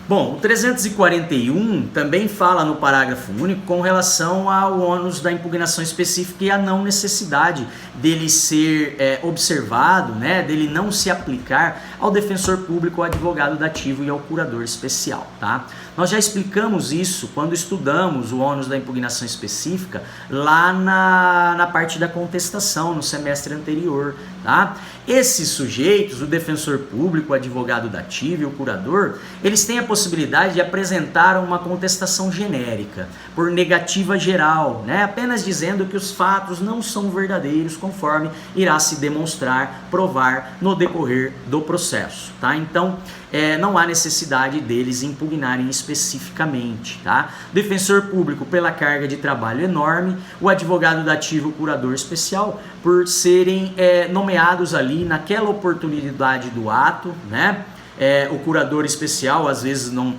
Bom, o 341 também fala no parágrafo único com relação ao ônus da impugnação específica e a não necessidade dele ser observado, né, dele não se aplicar ao defensor público, ao advogado dativo e ao curador especial, tá? Nós já explicamos isso quando estudamos o ônus da impugnação específica lá na parte da contestação, no semestre anterior, tá? Esses sujeitos, o defensor público, o advogado dativo e o curador, eles têm a possibilidade de apresentar uma contestação genérica, por negativa geral, né? Apenas dizendo que os fatos não são verdadeiros, conforme irá se demonstrar, provar no decorrer do processo, tá? Então, não há necessidade deles impugnarem especificamente, tá? Defensor público pela carga de trabalho enorme, o advogado dativo, o curador especial, por serem nomeados ali naquela oportunidade do ato, né? O curador especial, às vezes, não...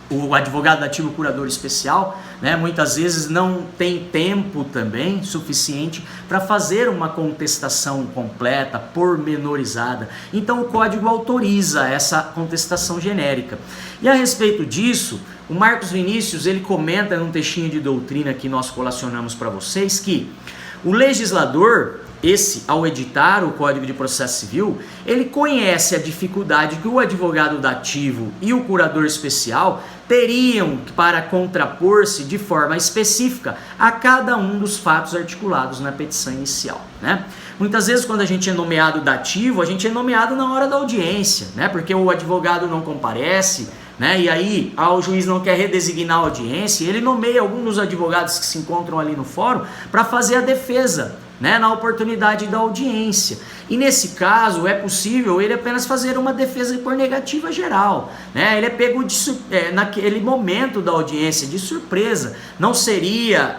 o advogado dativo, o curador especial, né, muitas vezes não tem tempo também suficiente para fazer uma contestação completa, pormenorizada. Então o código autoriza essa contestação genérica. E a respeito disso, o Marcos Vinícius, ele comenta num textinho de doutrina que nós colacionamos para vocês que o legislador, ao editar o Código de Processo Civil, ele conhece a dificuldade que o advogado dativo e o curador especial teriam para contrapor-se de forma específica a cada um dos fatos articulados na petição inicial, né? Muitas vezes, quando a gente é nomeado dativo, a gente é nomeado na hora da audiência, né? Porque o advogado não comparece, né? E aí o juiz não quer redesignar a audiência, ele nomeia algum dos advogados que se encontram ali no fórum para fazer a defesa, né, na oportunidade da audiência. E nesse caso é possível ele apenas fazer uma defesa por negativa geral, né? Ele é pego naquele momento da audiência de surpresa. Não seria,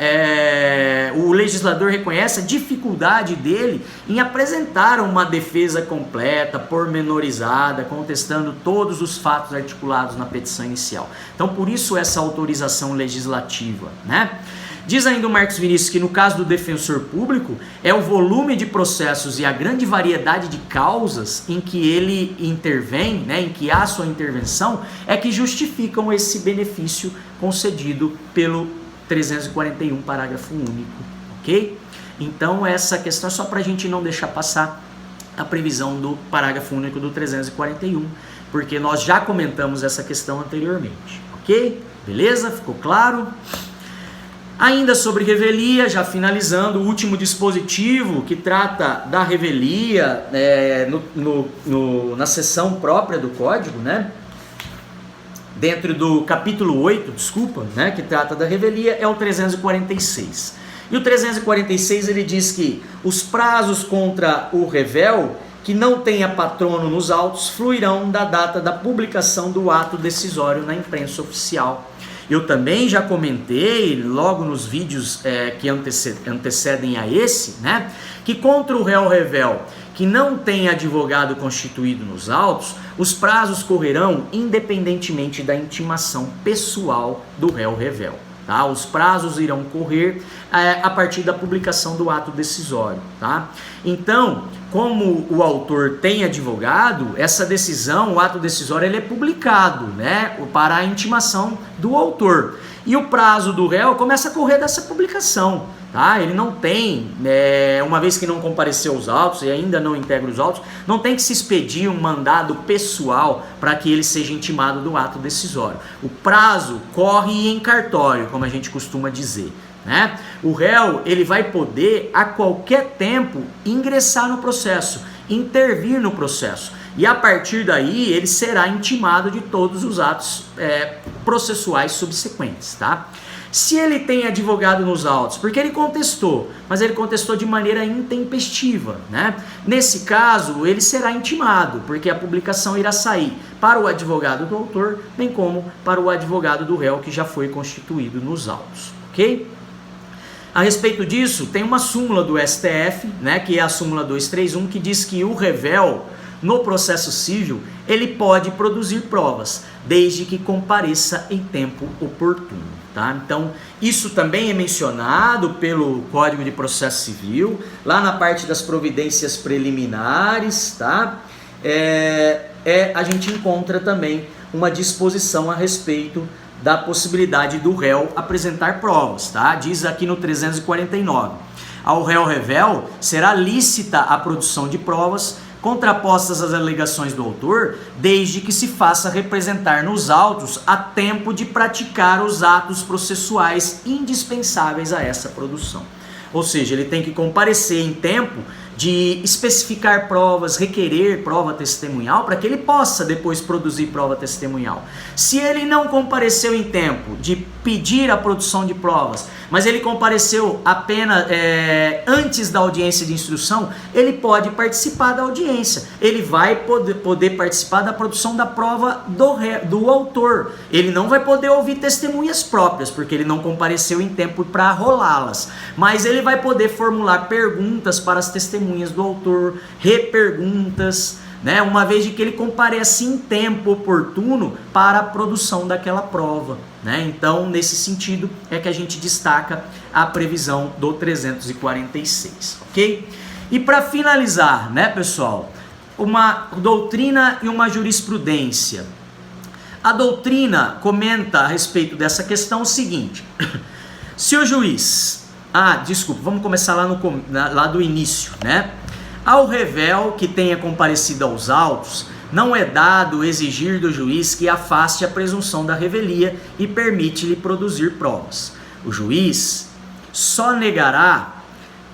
o legislador reconhece a dificuldade dele em apresentar uma defesa completa, pormenorizada, contestando todos os fatos articulados na petição inicial. Então, por isso essa autorização legislativa, né? Diz ainda o Marcos Vinícius que no caso do defensor público é o volume de processos e a grande variedade de causas em que ele intervém, né, em que há sua intervenção, é que justificam esse benefício concedido pelo 341 parágrafo único, ok? Então essa questão é só para a gente não deixar passar a previsão do parágrafo único do 341, porque nós já comentamos essa questão anteriormente, ok? Beleza? Ficou claro? Ainda sobre revelia, já finalizando, o último dispositivo que trata da revelia na seção própria do código, né? Dentro do capítulo 8, né? Que trata da revelia, é o 346. E o 346 ele diz que os prazos contra o revel que não tenha patrono nos autos fluirão da data da publicação do ato decisório na imprensa oficial. Eu também já comentei logo nos vídeos que antecedem a esse, né, que contra o réu revel que não tem advogado constituído nos autos, os prazos correrão independentemente da intimação pessoal do réu revel. Tá? Os prazos irão correr a partir da publicação do ato decisório. Tá? Então, como o autor tem advogado, essa decisão, o ato decisório, ele é publicado, né, para a intimação do autor. E o prazo do réu começa a correr dessa publicação. Tá? Ele não tem, uma vez que não compareceu aos autos e ainda não integra os autos, não tem que se expedir um mandado pessoal para que ele seja intimado do ato decisório. O prazo corre em cartório, como a gente costuma dizer. Né? O réu ele vai poder a qualquer tempo ingressar no processo, intervir no processo. E a partir daí ele será intimado de todos os atos processuais subsequentes. Tá? Se ele tem advogado nos autos, porque ele contestou, mas ele contestou de maneira intempestiva, né? Nesse caso, ele será intimado, porque a publicação irá sair para o advogado do autor, bem como para o advogado do réu que já foi constituído nos autos, ok? A respeito disso, tem uma súmula do STF, né, que é a súmula 231, que diz que o revel, no processo civil, ele pode produzir provas, desde que compareça em tempo oportuno. Tá? Então, isso também é mencionado pelo Código de Processo Civil, lá na parte das providências preliminares, tá? a gente encontra também uma disposição a respeito da possibilidade do réu apresentar provas, tá? Diz aqui no 349, ao réu revel será lícita a produção de provas contrapostas às alegações do autor, desde que se faça representar nos autos a tempo de praticar os atos processuais indispensáveis a essa produção. Ou seja, ele tem que comparecer em tempo de especificar provas, requerer prova testemunhal, para que ele possa depois produzir prova testemunhal. Se ele não compareceu em tempo de pedir a produção de provas, mas ele compareceu apenas antes da audiência de instrução, ele pode participar da audiência. Ele vai poder participar da produção da prova do autor. Ele não vai poder ouvir testemunhas próprias, porque ele não compareceu em tempo para rolá-las. Mas ele vai poder formular perguntas para as testemunhas do autor, reperguntas, né, uma vez de que ele comparece em tempo oportuno para a produção daquela prova, né? Então, nesse sentido, é que a gente destaca a previsão do 346, ok? E para finalizar, né, pessoal, uma doutrina e uma jurisprudência. A doutrina comenta a respeito dessa questão o seguinte: se o juiz... vamos começar lá do início, né? Ao revel que tenha comparecido aos autos, não é dado exigir do juiz que afaste a presunção da revelia e permite-lhe produzir provas. O juiz só negará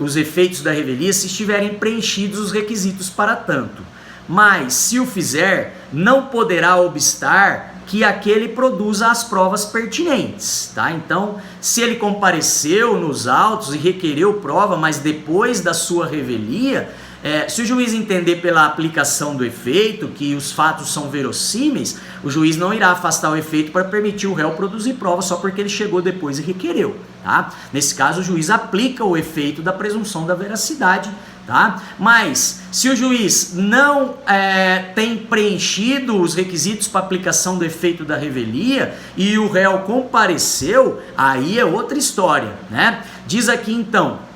os efeitos da revelia se estiverem preenchidos os requisitos para tanto, mas se o fizer, não poderá obstar que aquele produza as provas pertinentes, tá? Então, se ele compareceu nos autos e requereu prova, mas depois da sua revelia, se o juiz entender pela aplicação do efeito que os fatos são verossímeis, o juiz não irá afastar o efeito para permitir o réu produzir prova só porque ele chegou depois e requereu, tá? Nesse caso, o juiz aplica o efeito da presunção da veracidade, tá? Mas se o juiz não tem preenchido os requisitos para aplicação do efeito da revelia e o réu compareceu, aí é outra história, né? Diz aqui então,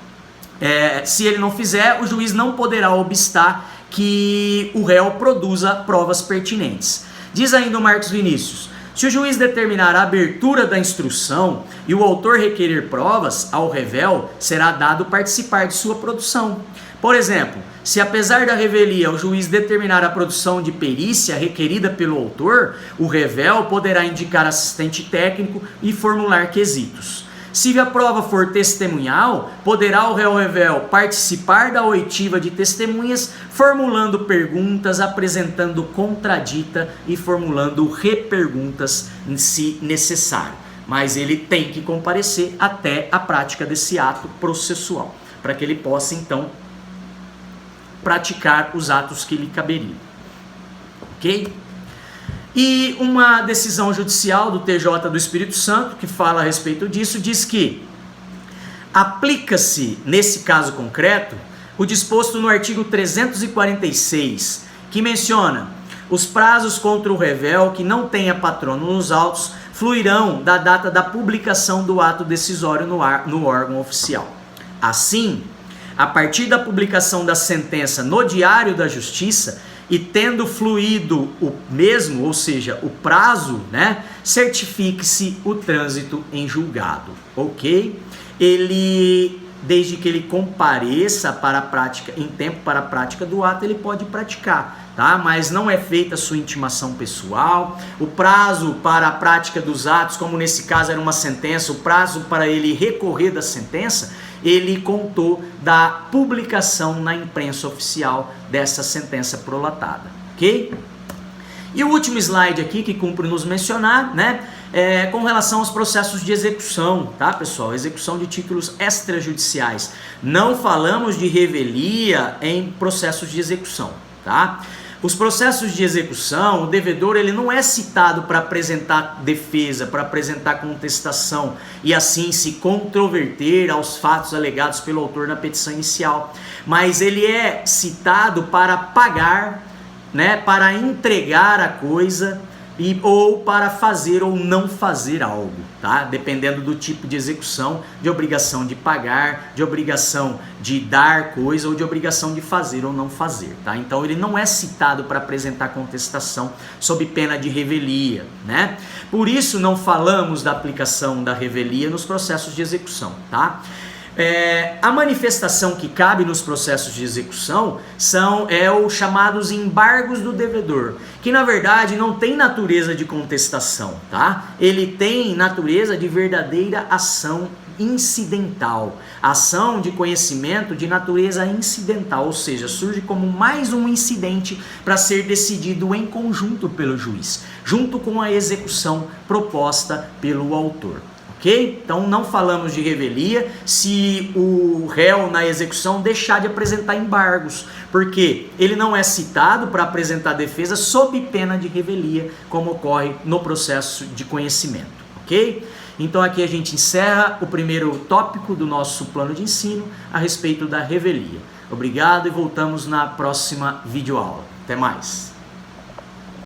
se ele não fizer, o juiz não poderá obstar que o réu produza provas pertinentes. Diz ainda o Marcos Vinícius: se o juiz determinar a abertura da instrução e o autor requerer provas, ao revel será dado participar de sua produção. Por exemplo, se apesar da revelia o juiz determinar a produção de perícia requerida pelo autor, o revel poderá indicar assistente técnico e formular quesitos. Se a prova for testemunhal, poderá o réu revel participar da oitiva de testemunhas, formulando perguntas, apresentando contradita e formulando reperguntas se necessário. Mas ele tem que comparecer até a prática desse ato processual, para que ele possa então praticar os atos que lhe caberiam. Ok? E uma decisão judicial do TJ do Espírito Santo, que fala a respeito disso, diz que aplica-se, nesse caso concreto, o disposto no artigo 346, que menciona: os prazos contra o revel que não tenha patrono nos autos fluirão da data da publicação do ato decisório no órgão oficial. Assim, a partir da publicação da sentença no Diário da Justiça, e tendo fluído o mesmo, ou seja, o prazo, né, certifique-se o trânsito em julgado, ok? Desde que ele compareça para a prática, em tempo para a prática do ato, ele pode praticar, tá? Mas não é feita a sua intimação pessoal. O prazo para a prática dos atos, como nesse caso era uma sentença, o prazo para ele recorrer da sentença, ele contou da publicação na imprensa oficial dessa sentença prolatada, ok? E o último slide aqui que cumpre nos mencionar, né, com relação aos processos de execução, tá, pessoal? Execução de títulos extrajudiciais. Não falamos de revelia em processos de execução, tá? Os processos de execução, o devedor ele não é citado para apresentar defesa, para apresentar contestação e assim se controverter aos fatos alegados pelo autor na petição inicial, mas ele é citado para pagar, né, para entregar a coisa ou para fazer ou não fazer algo, tá? Dependendo do tipo de execução, de obrigação de pagar, de obrigação de dar coisa ou de obrigação de fazer ou não fazer, tá? Então ele não é citado para apresentar contestação sob pena de revelia, né? Por isso não falamos da aplicação da revelia nos processos de execução, tá? A manifestação que cabe nos processos de execução são os chamados embargos do devedor, que na verdade não tem natureza de contestação, tá? Ele tem natureza de verdadeira ação incidental, ação de conhecimento de natureza incidental, ou seja, surge como mais um incidente para ser decidido em conjunto pelo juiz, junto com a execução proposta pelo autor. Okay? Então não falamos de revelia se o réu na execução deixar de apresentar embargos, porque ele não é citado para apresentar defesa sob pena de revelia, como ocorre no processo de conhecimento. Ok? Então aqui a gente encerra o primeiro tópico do nosso plano de ensino a respeito da revelia. Obrigado e voltamos na próxima videoaula. Até mais!